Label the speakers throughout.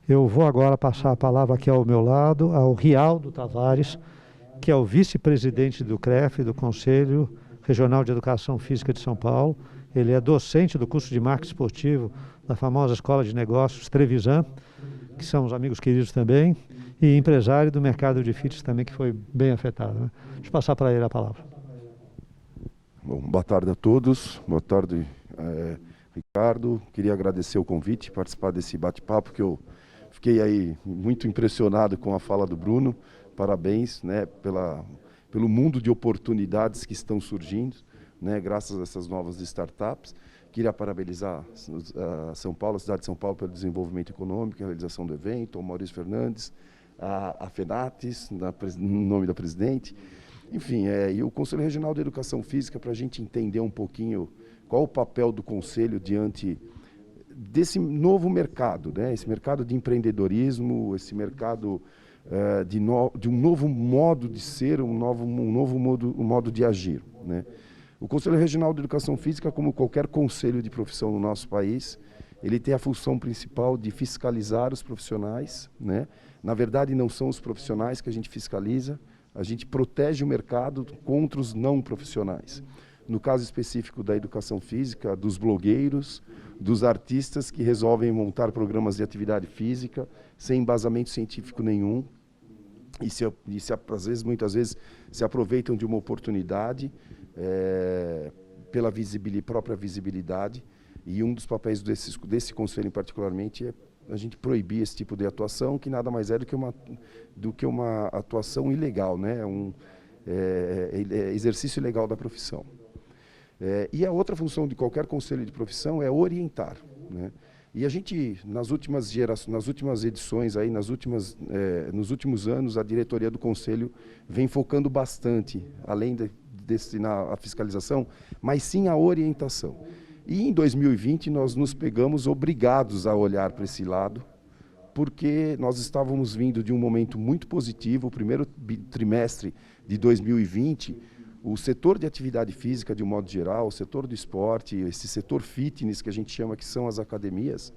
Speaker 1: Eu vou agora passar a palavra aqui ao meu lado, ao Rialdo Tavares, que é o vice-presidente do CREF, do Conselho Regional de Educação Física de São Paulo. Ele é docente do curso de marketing esportivo da famosa Escola de Negócios Trevisan, que são os amigos queridos também, e empresário do mercado de fitness também, que foi bem afetado, né? Deixa eu passar para ele a palavra.
Speaker 2: Bom, boa tarde a todos, boa tarde, Ricardo. Queria agradecer o convite, participar desse bate-papo, que eu fiquei aí muito impressionado com a fala do Bruno. Parabéns, né, pelo mundo de oportunidades que estão surgindo, né, graças a essas novas startups. Queria parabenizar a São Paulo, a cidade de São Paulo, pelo desenvolvimento econômico, a realização do evento, ao Maurício Fernandes, a FENATES, no nome da presidente. Enfim, e o Conselho Regional de Educação Física, para a gente entender um pouquinho qual o papel do Conselho diante desse novo mercado, né? Esse mercado de empreendedorismo, esse mercado de um novo modo de ser, um novo modo de agir, né? O Conselho Regional de Educação Física, como qualquer conselho de profissão no nosso país, ele tem a função principal de fiscalizar os profissionais, né? Na verdade, não são os profissionais que a gente fiscaliza, a gente protege o mercado contra os não profissionais. No caso específico da educação física, dos blogueiros, dos artistas que resolvem montar programas de atividade física sem embasamento científico nenhum e muitas vezes se aproveitam de uma oportunidade pela própria visibilidade. E um dos papéis desse conselho, particularmente, é a gente proibir esse tipo de atuação, que nada mais é do que uma atuação ilegal, né? Exercício ilegal da profissão. E a outra função de qualquer conselho de profissão é orientar, né? E a gente, nas últimas edições, nos últimos anos, a diretoria do conselho vem focando bastante, além de destinar a fiscalização, mas sim a orientação. E em 2020 nós nos pegamos obrigados a olhar para esse lado, porque nós estávamos vindo de um momento muito positivo. O primeiro trimestre de 2020, o setor de atividade física, de um modo geral, o setor do esporte, esse setor fitness que a gente chama, que são as academias,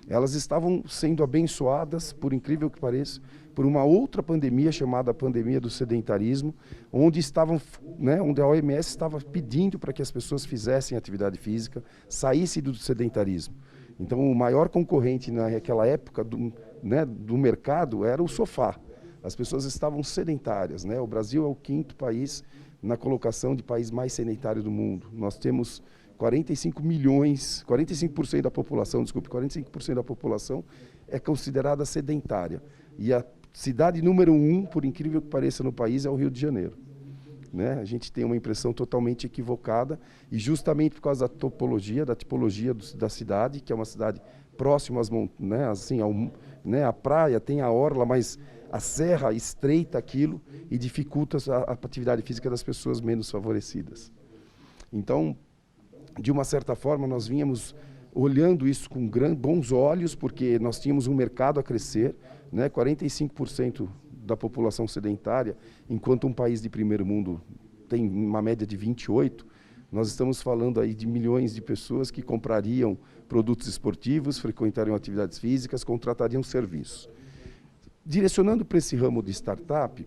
Speaker 2: elas estavam sendo abençoadas, por incrível que pareça, por uma outra pandemia chamada pandemia do sedentarismo, onde a OMS estava pedindo para que as pessoas fizessem atividade física, saíssem do sedentarismo. Então, o maior concorrente naquela época do mercado era o sofá. As pessoas estavam sedentárias, né? O Brasil é o 5º país na colocação de país mais sedentário do mundo. Nós temos 45% da população, 45% da população é considerada sedentária. E a cidade número 1, por incrível que pareça, no país é o Rio de Janeiro, né? A gente tem uma impressão totalmente equivocada, e justamente por causa da tipologia da cidade, que é uma cidade próxima às montanhas, né, assim, a praia tem a orla, mas a serra estreita aquilo e dificulta a atividade física das pessoas menos favorecidas. Então, de uma certa forma, nós vínhamos olhando isso com bons olhos, porque nós tínhamos um mercado a crescer, né? 45% da população sedentária, enquanto um país de primeiro mundo tem uma média de 28%, nós estamos falando aí de milhões de pessoas que comprariam produtos esportivos, frequentariam atividades físicas, contratariam serviços. Direcionando para esse ramo de startup,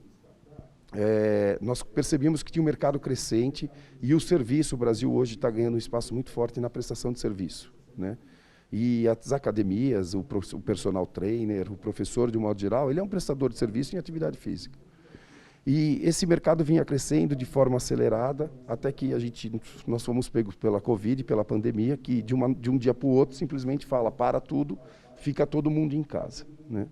Speaker 2: nós percebíamos que tinha um mercado crescente e o Brasil hoje está ganhando um espaço muito forte na prestação de serviço, né? E as academias, o personal trainer, o professor, de um modo geral, ele é um prestador de serviço em atividade física. E esse mercado vinha crescendo de forma acelerada, até que nós fomos pegos pela Covid, pela pandemia, que de um dia para o outro simplesmente fala, para tudo, fica todo mundo em casa, né?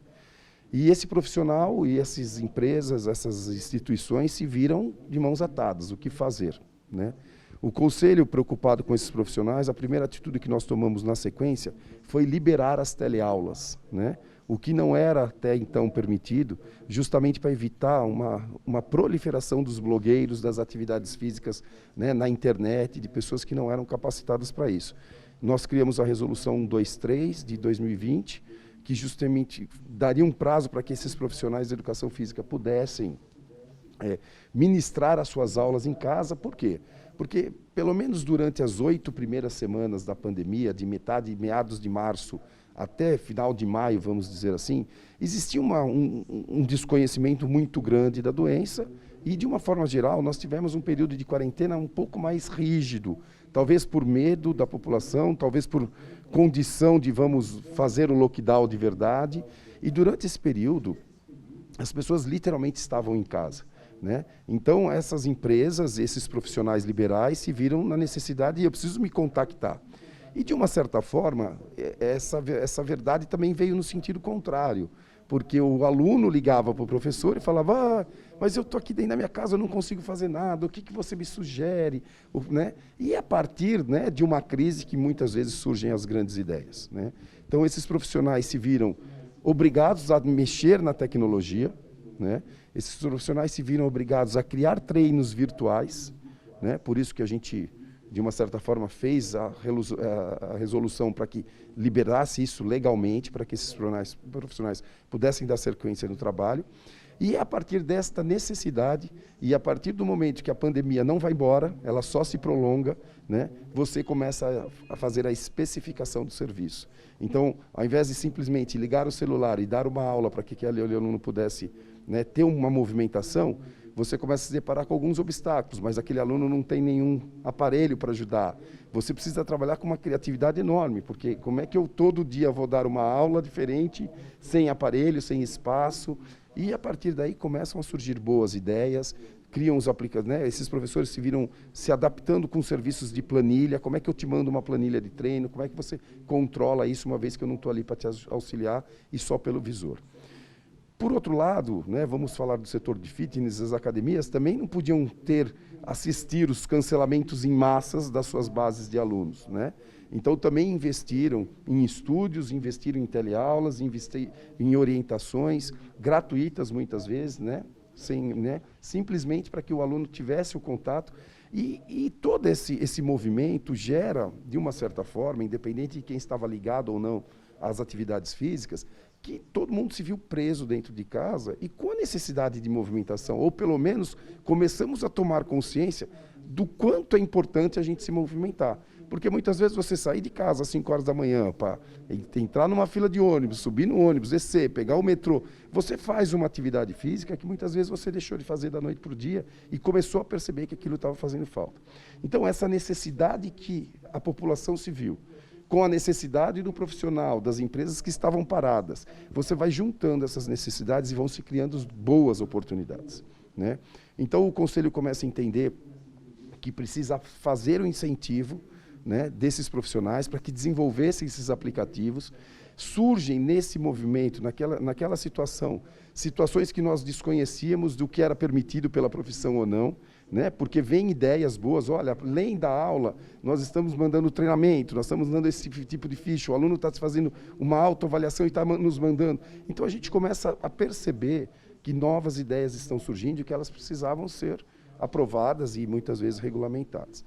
Speaker 2: E esse profissional e essas empresas, essas instituições se viram de mãos atadas, o que fazer, né? O Conselho, preocupado com esses profissionais, a primeira atitude que nós tomamos na sequência foi liberar as teleaulas, né? O que não era até então permitido, justamente para evitar uma proliferação dos blogueiros, das atividades físicas, né, na internet, de pessoas que não eram capacitadas para isso. Nós criamos a Resolução 123 de 2020, que justamente daria um prazo para que esses profissionais de educação física pudessem ministrar as suas aulas em casa. Por quê? Porque, pelo menos durante as 8 primeiras semanas da pandemia, de meados de março até final de maio, vamos dizer assim, existia um desconhecimento muito grande da doença e, de uma forma geral, nós tivemos um período de quarentena um pouco mais rígido, talvez por medo da população, talvez por condição de vamos fazer o lockdown de verdade. E durante esse período, as pessoas literalmente estavam em casa, né? Então, essas empresas, esses profissionais liberais se viram na necessidade de eu preciso me contactar. E, de uma certa forma, essa verdade também veio no sentido contrário, porque o aluno ligava para o professor e falava, mas eu estou aqui dentro da minha casa, eu não consigo fazer nada, o que você me sugere? Né? E a partir, né, de uma crise que muitas vezes surgem as grandes ideias, né? Então, esses profissionais se viram obrigados a mexer na tecnologia, né? Esses profissionais se viram obrigados a criar treinos virtuais, né? Por isso que a gente, de uma certa forma, fez a resolução para que liberasse isso legalmente, para que esses profissionais pudessem dar sequência no trabalho. E a partir desta necessidade, e a partir do momento que a pandemia não vai embora, ela só se prolonga, né, você começa a fazer a especificação do serviço. Então, ao invés de simplesmente ligar o celular e dar uma aula para que aquele aluno pudesse, né, ter uma movimentação, você começa a se deparar com alguns obstáculos, mas aquele aluno não tem nenhum aparelho para ajudar. Você precisa trabalhar com uma criatividade enorme, porque como é que eu todo dia vou dar uma aula diferente, sem aparelho, sem espaço? E a partir daí começam a surgir boas ideias, criam os aplicativos, né? Esses professores se viram se adaptando com serviços de planilha. Como é que eu te mando uma planilha de treino? Como é que você controla isso, uma vez que eu não estou ali para te auxiliar e só pelo visor? Por outro lado, né, vamos falar do setor de fitness, as academias também não podiam assistir os cancelamentos em massas das suas bases de alunos, né? Então também investiram em estúdios, investiram em teleaulas, investiram em orientações gratuitas muitas vezes, né? Simplesmente para que o aluno tivesse o contato. E todo esse movimento gera, de uma certa forma, independente de quem estava ligado ou não às atividades físicas, que todo mundo se viu preso dentro de casa e com a necessidade de movimentação, ou pelo menos começamos a tomar consciência do quanto é importante a gente se movimentar. Porque muitas vezes você sair de casa às 5 horas da manhã para entrar numa fila de ônibus, subir no ônibus, descer, pegar o metrô, você faz uma atividade física que muitas vezes você deixou de fazer da noite para o dia e começou a perceber que aquilo estava fazendo falta. Então, essa necessidade que a população se viu, com a necessidade do profissional, das empresas que estavam paradas, você vai juntando essas necessidades e vão se criando boas oportunidades, né? Então, o Conselho começa a entender que precisa fazer o incentivo, né, desses profissionais para que desenvolvessem esses aplicativos. Surgem nesse movimento, naquela situações que nós desconhecíamos do que era permitido pela profissão ou não, né? Porque vem ideias boas, olha, além da aula, nós estamos mandando treinamento, nós estamos dando esse tipo de ficha, o aluno está fazendo uma autoavaliação e está nos mandando. Então a gente começa a perceber que novas ideias estão surgindo e que elas precisavam ser aprovadas e muitas vezes regulamentadas.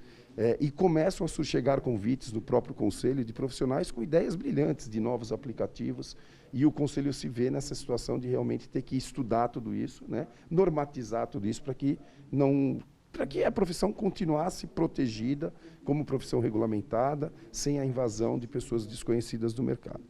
Speaker 2: E começam a chegar convites do próprio Conselho de profissionais com ideias brilhantes de novos aplicativos, e o Conselho se vê nessa situação de realmente ter que estudar tudo isso, né? Normatizar tudo isso para que a profissão continuasse protegida como profissão regulamentada, sem a invasão de pessoas desconhecidas do mercado.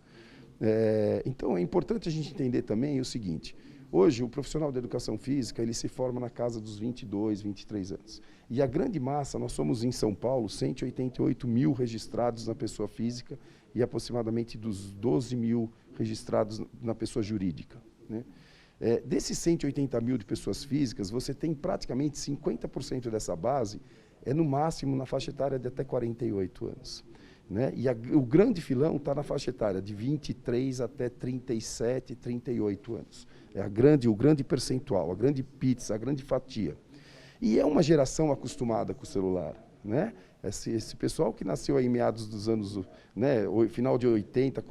Speaker 2: Então, é importante a gente entender também o seguinte: hoje, o profissional da educação física, ele se forma na casa dos 22, 23 anos. E a grande massa, nós somos em São Paulo, 188 mil registrados na pessoa física e aproximadamente dos 12 mil registrados na pessoa jurídica, né? Desses 180 mil de pessoas físicas, você tem praticamente 50% dessa base, no máximo na faixa etária de até 48 anos. Né? E o grande filão está na faixa etária de 23 até 37, 38 anos. O grande percentual, a grande pizza, a grande fatia. E é uma geração acostumada com o celular, né? Esse pessoal que nasceu aí em meados dos anos, né, final de 80,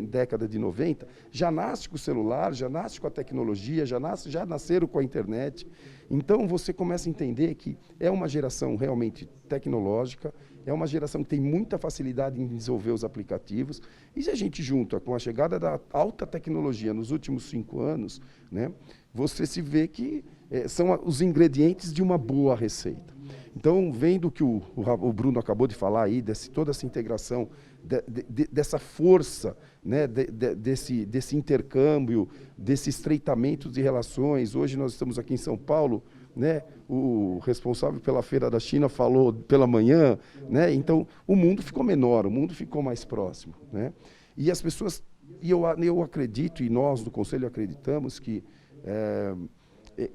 Speaker 2: década de 90, já nasce com o celular, já nasce com a tecnologia, já nasceram com a internet. Então você começa a entender que é uma geração realmente tecnológica, é uma geração que tem muita facilidade em desenvolver os aplicativos. E se a gente junta com a chegada da alta tecnologia nos últimos 5 anos, né, você se vê que são os ingredientes de uma boa receita. Então, vendo que o Bruno acabou de falar aí, toda essa integração, dessa força, né, desse intercâmbio, desse estreitamento de relações. Hoje nós estamos aqui em São Paulo, né, o responsável pela Feira da China falou pela manhã, né, então o mundo ficou menor, o mundo ficou mais próximo, né, e as pessoas, e eu acredito, e nós do Conselho acreditamos que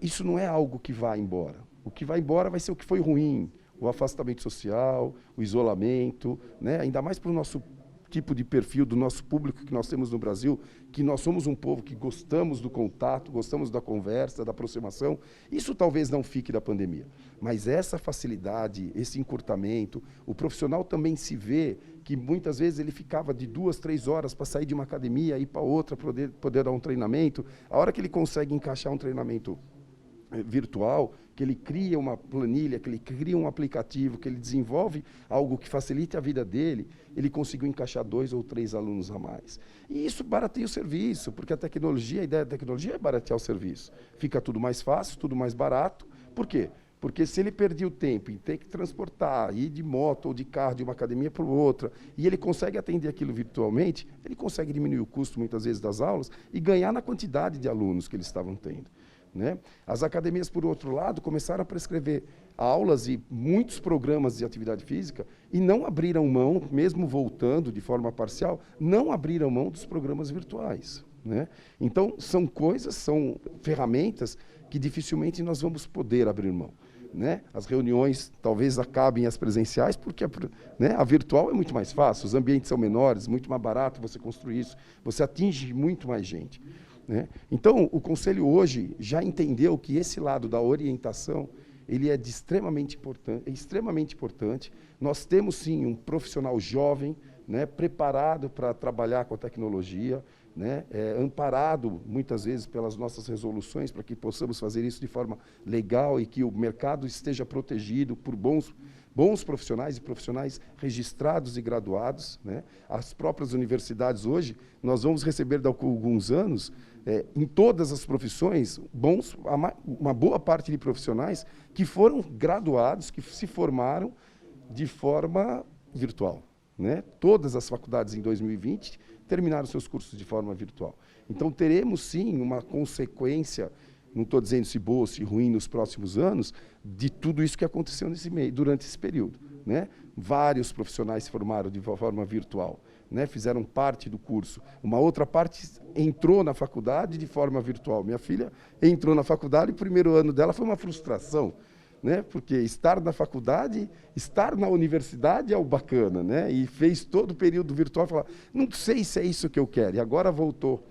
Speaker 2: isso não é algo que vai embora. O que vai embora vai ser o que foi ruim, o afastamento social, o isolamento, né? Ainda mais para o nosso tipo de perfil, do nosso público que nós temos no Brasil, que nós somos um povo que gostamos do contato, gostamos da conversa, da aproximação. Isso talvez não fique da pandemia, mas essa facilidade, esse encurtamento, o profissional também se vê que muitas vezes ele ficava de 2, 3 horas para sair de uma academia, ir para outra, poder dar um treinamento. A hora que ele consegue encaixar um treinamento virtual, que ele cria uma planilha, que ele cria um aplicativo, que ele desenvolve algo que facilite a vida dele, ele conseguiu encaixar 2 ou 3 alunos a mais. E isso barateia o serviço, porque a ideia da tecnologia é baratear o serviço. Fica tudo mais fácil, tudo mais barato. Por quê? Porque se ele perdia o tempo em ter que transportar, ir de moto ou de carro de uma academia para outra, e ele consegue atender aquilo virtualmente, ele consegue diminuir o custo, muitas vezes, das aulas e ganhar na quantidade de alunos que eles estavam tendo, né? As academias, por outro lado, começaram a prescrever aulas e muitos programas de atividade física e não abriram mão, mesmo voltando de forma parcial, não abriram mão dos programas virtuais, né? Então, são ferramentas que dificilmente nós vamos poder abrir mão, né? As reuniões talvez acabem as presenciais, porque né, a virtual é muito mais fácil, os ambientes são menores, muito mais barato você construir isso, você atinge muito mais gente, né? Então, o Conselho hoje já entendeu que esse lado da orientação ele é extremamente importante. Nós temos, sim, um profissional jovem, né, preparado para trabalhar com a tecnologia, né, amparado, muitas vezes, pelas nossas resoluções, para que possamos fazer isso de forma legal e que o mercado esteja protegido por bons profissionais e profissionais registrados e graduados, né? As próprias universidades hoje, nós vamos receber daqui a alguns anos, em todas as profissões, uma boa parte de profissionais que foram graduados, que se formaram de forma virtual, né? Todas as faculdades em 2020 terminaram seus cursos de forma virtual. Então, teremos, sim, uma consequência, não estou dizendo se boa ou se ruim nos próximos anos, de tudo isso que aconteceu durante esse período, né? Vários profissionais se formaram de forma virtual, né? Fizeram parte do curso. Uma outra parte entrou na faculdade de forma virtual. Minha filha entrou na faculdade e o primeiro ano dela foi uma frustração, né? Porque estar na faculdade, estar na universidade é o bacana, né? E fez todo o período virtual e falou, não sei se é isso que eu quero. E agora voltou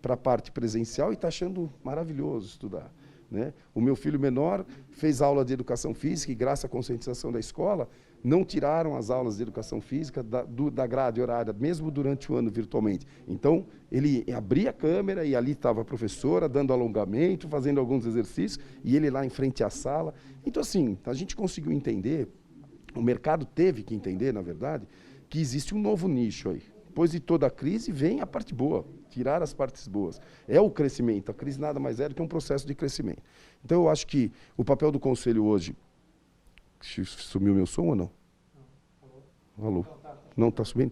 Speaker 2: para a parte presencial e está achando maravilhoso estudar, né? O meu filho menor fez aula de educação física e, graças à conscientização da escola, não tiraram as aulas de educação física da grade horária, mesmo durante o ano virtualmente. Então, ele abria a câmera e ali estava a professora dando alongamento, fazendo alguns exercícios, e ele lá em frente à sala. Então, assim, a gente conseguiu entender, o mercado teve que entender, na verdade, que existe um novo nicho aí. Depois de toda a crise, vem a parte boa, tirar as partes boas. É o crescimento, a crise nada mais é do que um processo de crescimento. Então, eu acho que o papel do Conselho hoje... Sumiu meu som ou não? Alô? Não está subindo?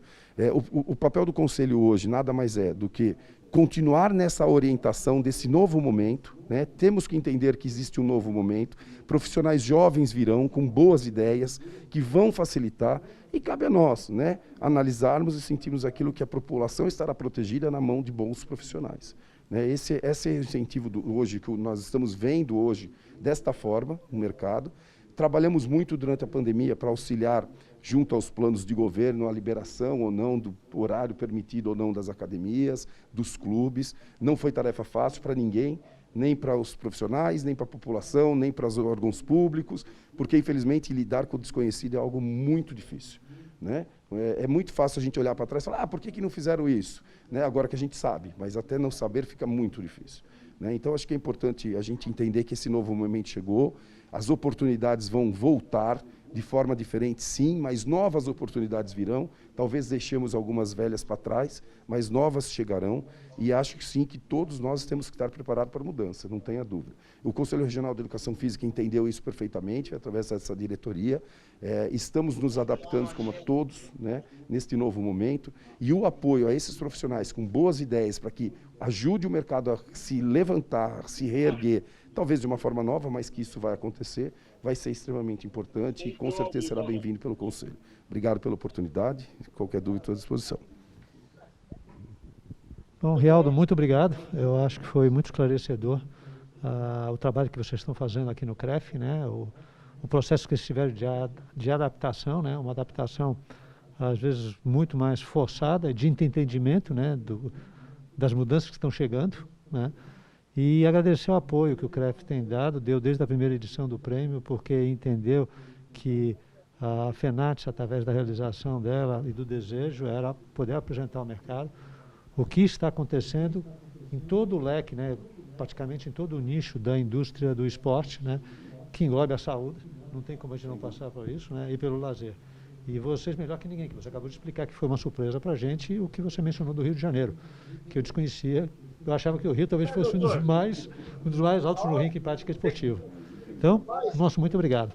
Speaker 2: O papel do Conselho hoje nada mais é do que continuar nessa orientação desse novo momento, né? Temos que entender que existe um novo momento, profissionais jovens virão com boas ideias que vão facilitar e cabe a nós, né, analisarmos e sentirmos aquilo que a população estará protegida na mão de bons profissionais, né? Esse é o incentivo hoje que nós estamos vendo hoje desta forma no mercado. Trabalhamos muito durante a pandemia para auxiliar, junto aos planos de governo, a liberação ou não do horário permitido ou não das academias, dos clubes. Não foi tarefa fácil para ninguém, nem para os profissionais, nem para a população, nem para os órgãos públicos, porque, infelizmente, lidar com o desconhecido é algo muito difícil, né? É muito fácil a gente olhar para trás e falar, por que não fizeram isso? Né? Agora que a gente sabe, mas até não saber fica muito difícil, né? Então, acho que é importante a gente entender que esse novo momento chegou, as oportunidades vão voltar, de forma diferente, sim, mas novas oportunidades virão. Talvez deixemos algumas velhas para trás, mas novas chegarão. E acho que sim, que todos nós temos que estar preparados para a mudança, não tenha dúvida. O Conselho Regional de Educação Física entendeu isso perfeitamente, através dessa diretoria. Estamos nos adaptando como todos, né, neste novo momento. E o apoio a esses profissionais com boas ideias para que ajude o mercado a se levantar, a se reerguer, talvez de uma forma nova, mas que isso vai acontecer, vai ser extremamente importante e com certeza será bem-vindo pelo Conselho. Obrigado pela oportunidade, qualquer dúvida estou à disposição.
Speaker 1: Bom, Rialdo, muito obrigado. Eu acho que foi muito esclarecedor o trabalho que vocês estão fazendo aqui no CREF, né? O processo que vocês tiveram de adaptação, né? Uma adaptação, às vezes, muito mais forçada, de entendimento, né? Das mudanças que estão chegando, né? E agradecer o apoio que o CREF tem dado, deu desde a primeira edição do prêmio, porque entendeu que a FENATES, através da realização dela e do desejo, era poder apresentar ao mercado o que está acontecendo em todo o leque, né, praticamente em todo o nicho da indústria do esporte, né, que englobe a saúde, não tem como a gente não passar por isso, né, e pelo lazer. E vocês melhor que ninguém, que você acabou de explicar que foi uma surpresa para a gente o que você mencionou do Rio de Janeiro, que eu desconhecia. Eu achava que o Rio talvez fosse um dos mais altos no ranking de prática esportiva. Então, nosso muito obrigado.